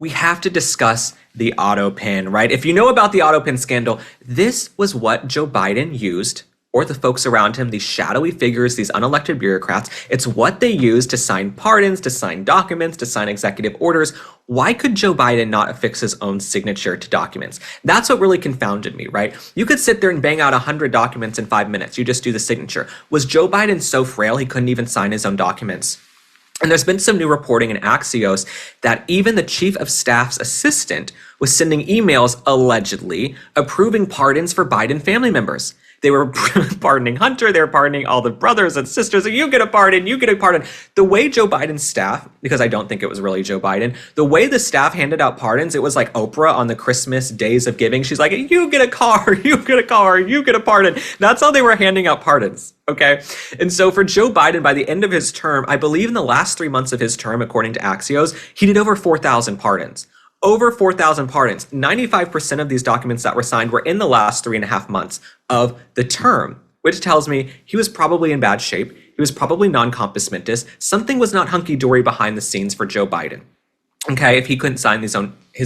We have to discuss the Autopen, right? If you know about the Autopen scandal, this was what Joe Biden used, or the folks around him, these shadowy figures, these unelected bureaucrats. It's what they used to sign pardons, to sign documents, to sign executive orders. Why could Joe Biden not affix his own signature to documents? That's what really confounded me, right? You could sit there and bang out 100 documents in 5 minutes. You just do the signature. Was Joe Biden so frail he couldn't even sign his own documents? And there's been some new reporting in Axios that even the chief of staff's assistant was sending emails allegedly approving pardons for Biden family members. They were pardoning Hunter, they were pardoning all the brothers and sisters. You get a pardon, you get a pardon. The way Joe Biden's staff, because I don't think it was really Joe Biden, the way the staff handed out pardons, it was like Oprah on the Christmas days of giving. She's like, you get a car, you get a car, you get a pardon. That's how they were handing out pardons. Okay. And so for Joe Biden, by the end of his term, I believe in the last 3 months of his term, according to Axios, he did over 4,000 pardons. Over 4,000 pardons. 95% of these documents that were signed were in the last 3.5 months of the term, which tells me he was probably in bad shape. He was probably non-compos mentis. Something was not hunky-dory behind the scenes for Joe Biden. Okay, if he couldn't sign his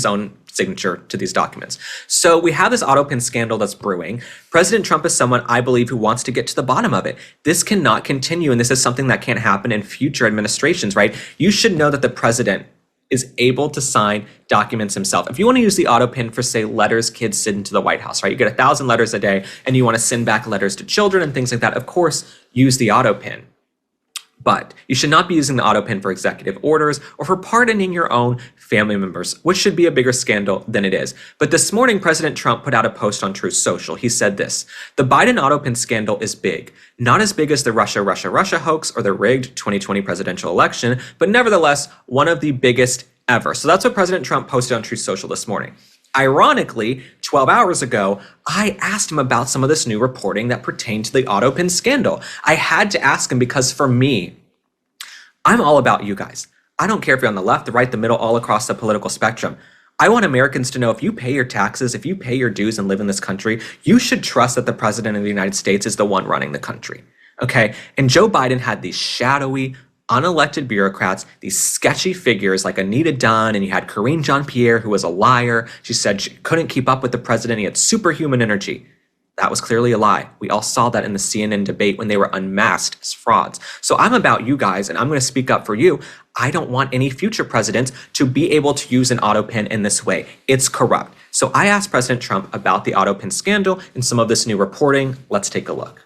own signature to these documents. So we have this Autopen scandal that's brewing. President Trump is someone I believe who wants to get to the bottom of it. This cannot continue, and this is something that can't happen in future administrations, right? You should know that the president is able to sign documents himself. If you want to use the Autopen for, say, letters kids send to the White House, right? You get 1,000 letters a day and you want to send back letters to children and things like that, of course, use the Autopen. But you should not be using the Autopen for executive orders or for pardoning your own family members, which should be a bigger scandal than it is. But this morning, President Trump put out a post on Truth Social. He said this: the Biden Autopen scandal is big. Not as big as the Russia hoax or the rigged 2020 presidential election, but nevertheless, one of the biggest ever. So that's what President Trump posted on Truth Social this morning. Ironically, 12 hours ago, I asked him about some of this new reporting that pertained to the Autopen scandal. I had to ask him because for me, I'm all about you guys. I don't care if you're on the left, the right, the middle, all across the political spectrum. I want Americans to know if you pay your taxes, if you pay your dues and live in this country, you should trust that the president of the United States is the one running the country. Okay? And Joe Biden had these shadowy, unelected bureaucrats, these sketchy figures like Anita Dunn, and you had Karine Jean-Pierre, who was a liar. She said she couldn't keep up with the president. He had superhuman energy. That was clearly a lie. We all saw that in the CNN debate when they were unmasked as frauds. So I'm about you guys, and I'm going to speak up for you. I don't want any future presidents to be able to use an Autopen in this way. It's corrupt. So I asked President Trump about the Autopen scandal and some of this new reporting. Let's take a look.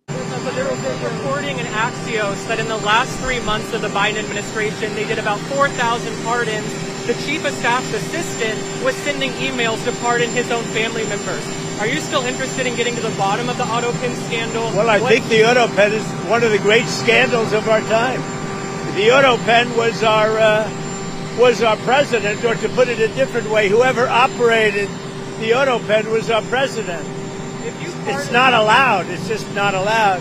But there was reporting in Axios that in the last 3 months of the Biden administration, they did about 4,000 pardons. The chief of staff's assistant was sending emails to pardon his own family members. Are you still interested in getting to the bottom of the Autopen scandal? Well, I think the Autopen is one of the great scandals of our time. The Autopen was our president, or to put it a different way, whoever operated the Autopen was our president. It's not allowed. It's just not allowed.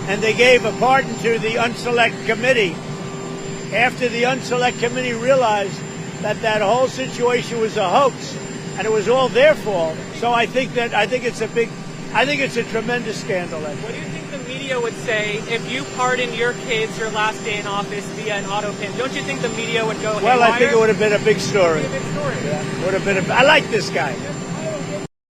And they gave a pardon to the Unselect Committee after the Unselect Committee realized that that whole situation was a hoax and it was all their fault. So I think it's a tremendous scandal. What do you think the media would say if you pardon your kids your last day in office via an Autopen? Don't you think the media would go haywire? Well, I think it would have been a big story. Yeah. Would have been. I like this guy.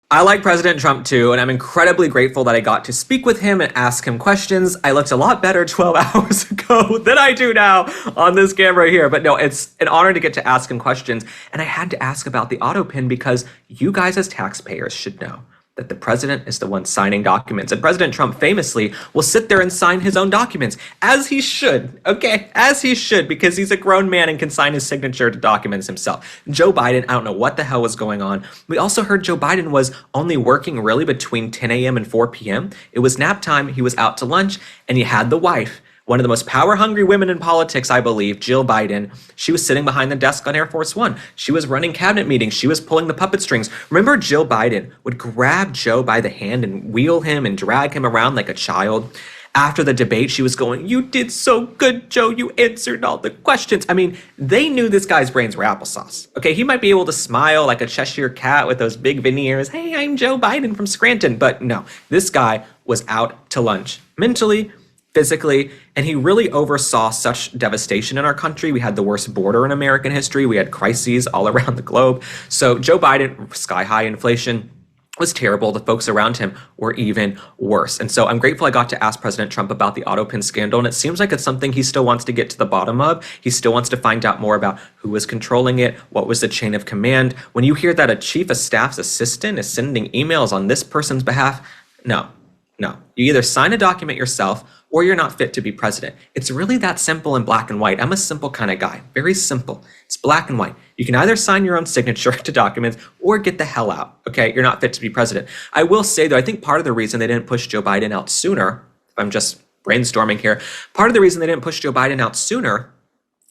I like President Trump too, and I'm incredibly grateful that I got to speak with him and ask him questions. I looked a lot better 12 hours ago than I do now on this camera here. But no, it's an honor to get to ask him questions. And I had to ask about the Autopen because you guys as taxpayers should know that the president is the one signing documents. And President Trump famously will sit there and sign his own documents, as he should, okay? As he should, because he's a grown man and can sign his signature to documents himself. Joe Biden, I don't know what the hell was going on. We also heard Joe Biden was only working really between 10 a.m. and 4 p.m. It was nap time, he was out to lunch, and he had the wife, one of the most power-hungry women in politics, I believe, Jill Biden. She was sitting behind the desk on Air Force One. She was running cabinet meetings. She was pulling the puppet strings. Remember, Jill Biden would grab Joe by the hand and wheel him and drag him around like a child. After the debate, she was going, "You did so good, Joe. You answered all the questions." I mean, they knew this guy's brains were applesauce. Okay, he might be able to smile like a Cheshire cat with those big veneers. "Hey, I'm Joe Biden from Scranton." But no, this guy was out to lunch mentally, physically, and he really oversaw such devastation in our country. We had the worst border in American history. We had crises all around the globe. So Joe Biden, sky high inflation, was terrible. The folks around him were even worse. And so I'm grateful I got to ask President Trump about the Autopen scandal. And it seems like it's something he still wants to get to the bottom of. He still wants to find out more about who was controlling it, what was the chain of command. When you hear that a chief of staff's assistant is sending emails on this person's behalf, no. You either sign a document yourself or you're not fit to be president. It's really that simple and black and white. I'm a simple kind of guy, very simple. It's black and white. You can either sign your own signature to documents or get the hell out, okay? You're not fit to be president. I will say though, I think part of the reason they didn't push Joe Biden out sooner, if I'm just brainstorming here, part of the reason they didn't push Joe Biden out sooner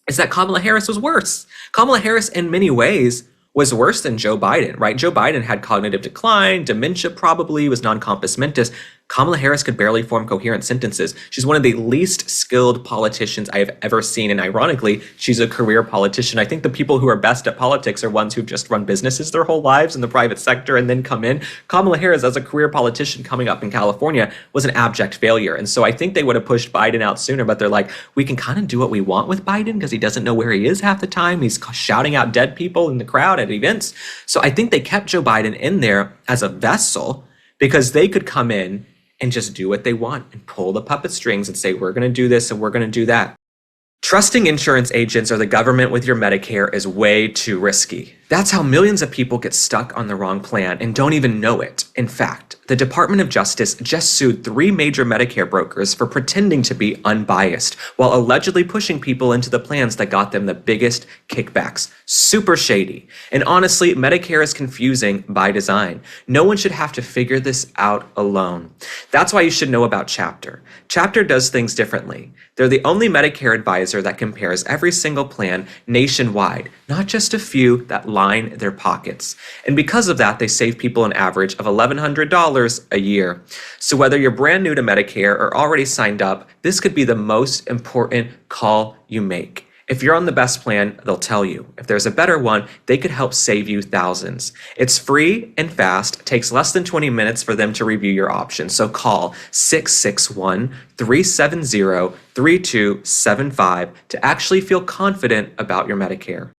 is that Kamala Harris was worse. Kamala Harris in many ways was worse than Joe Biden, right? Joe Biden had cognitive decline, dementia probably, was non-compos mentis. Kamala Harris could barely form coherent sentences. She's one of the least skilled politicians I have ever seen. And ironically, she's a career politician. I think the people who are best at politics are ones who've just run businesses their whole lives in the private sector and then come in. Kamala Harris, as a career politician coming up in California, was an abject failure. And so I think they would have pushed Biden out sooner, but they're like, we can kind of do what we want with Biden because he doesn't know where he is half the time. He's shouting out dead people in the crowd at events. So I think they kept Joe Biden in there as a vessel because they could come in and just do what they want and pull the puppet strings and say, we're going to do this and we're going to do that. Trusting insurance agents or the government with your Medicare is way too risky. That's how millions of people get stuck on the wrong plan and don't even know it. In fact, the Department of Justice just sued 3 major Medicare brokers for pretending to be unbiased while allegedly pushing people into the plans that got them the biggest kickbacks. Super shady. And honestly, Medicare is confusing by design. No one should have to figure this out alone. That's why you should know about Chapter. Chapter does things differently. They're the only Medicare advisor that compares every single plan nationwide, not just a few that line their pockets. And because of that, they save people an average of $1,100 a year. So whether you're brand new to Medicare or already signed up, this could be the most important call you make. If you're on the best plan, they'll tell you. If there's a better one, they could help save you thousands. It's free and fast, takes less than 20 minutes for them to review your options. So call 661-370-3275 to actually feel confident about your Medicare.